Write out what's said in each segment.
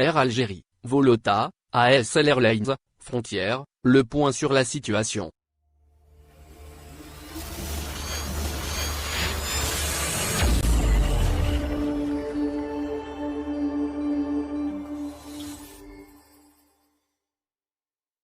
Air Algérie, Volota, ASL Airlines, Frontières, le point sur la situation.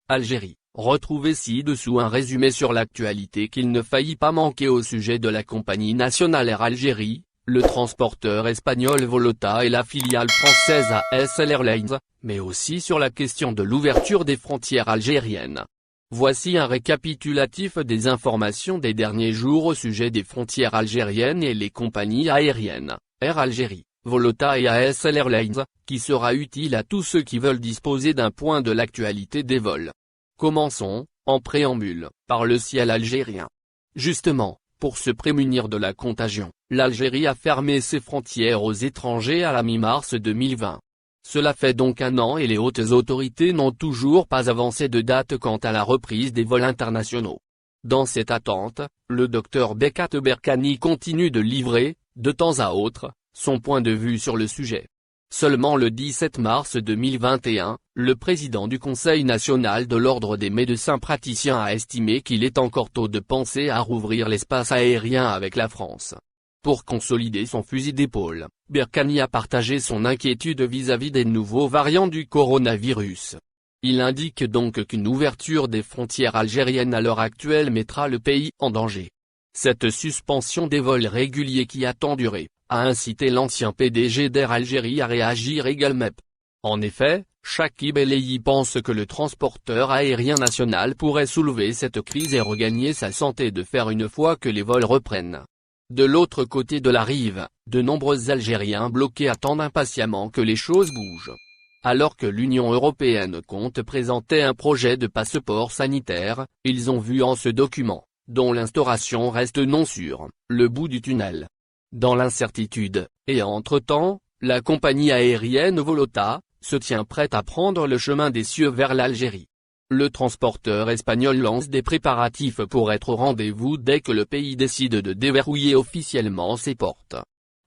Algérie. Retrouvez ci-dessous un résumé sur l'actualité qu'il ne faillit pas manquer au sujet de la compagnie nationale Air Algérie, le transporteur espagnol Volota et la filiale française ASL Airlines, mais aussi sur la question de l'ouverture des frontières algériennes. Voici un récapitulatif des informations des derniers jours au sujet des frontières algériennes et les compagnies aériennes, Air Algérie, Volota et ASL Airlines, qui sera utile à tous ceux qui veulent disposer d'un point de l'actualité des vols. Commençons, en préambule, par le ciel algérien. Justement, pour se prémunir de la contagion, l'Algérie a fermé ses frontières aux étrangers à la mi-mars 2020. Cela fait donc 1 an et les hautes autorités n'ont toujours pas avancé de date quant à la reprise des vols internationaux. Dans cette attente, le docteur Bekat Berkani continue de livrer, de temps à autre, son point de vue sur le sujet. Seulement le 17 mars 2021, le président du Conseil national de l'Ordre des médecins praticiens a estimé qu'il est encore tôt de penser à rouvrir l'espace aérien avec la France. Pour consolider son fusil d'épaule, Berkani a partagé son inquiétude vis-à-vis des nouveaux variants du coronavirus. Il indique donc qu'une ouverture des frontières algériennes à l'heure actuelle mettra le pays en danger. Cette suspension des vols réguliers qui a tant duré, a incité l'ancien PDG d'Air Algérie à réagir également. En effet, Chakib Elayi pense que le transporteur aérien national pourrait soulever cette crise et regagner sa santé de fer une fois que les vols reprennent. De l'autre côté de la rive, de nombreux Algériens bloqués attendent impatiemment que les choses bougent. Alors que l'Union européenne compte présenter un projet de passeport sanitaire, ils ont vu en ce document, dont l'instauration reste non sûre, le bout du tunnel. Dans l'incertitude, et entre-temps, la compagnie aérienne Volota se tient prête à prendre le chemin des cieux vers l'Algérie. Le transporteur espagnol lance des préparatifs pour être au rendez-vous dès que le pays décide de déverrouiller officiellement ses portes.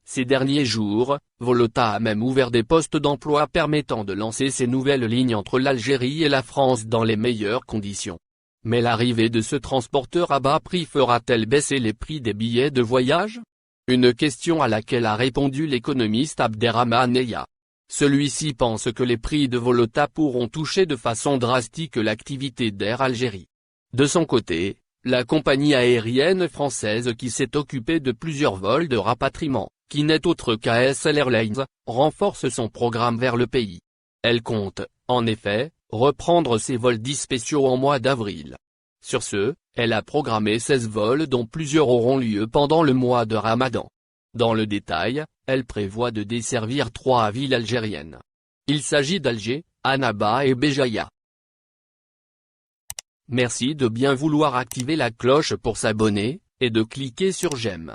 Ces derniers jours, Volota a même ouvert des postes d'emploi permettant de lancer ces nouvelles lignes entre l'Algérie et la France dans les meilleures conditions. Mais l'arrivée de ce transporteur à bas prix fera-t-elle baisser les prix des billets de voyage ? Une question à laquelle a répondu l'économiste Abderrahmane Eya. Celui-ci pense que les prix de Volota pourront toucher de façon drastique l'activité d'Air Algérie. De son côté, la compagnie aérienne française qui s'est occupée de plusieurs vols de rapatriement, qui n'est autre qu'ASL Airlines, renforce son programme vers le pays. Elle compte, en effet, reprendre ses vols dits spéciaux en mois d'avril. Sur ce, elle a programmé 16 vols dont plusieurs auront lieu pendant le mois de Ramadan. Dans le détail, elle prévoit de desservir 3 villes algériennes. Il s'agit d'Alger, Annaba et Béjaïa. Merci de bien vouloir activer la cloche pour s'abonner, et de cliquer sur j'aime.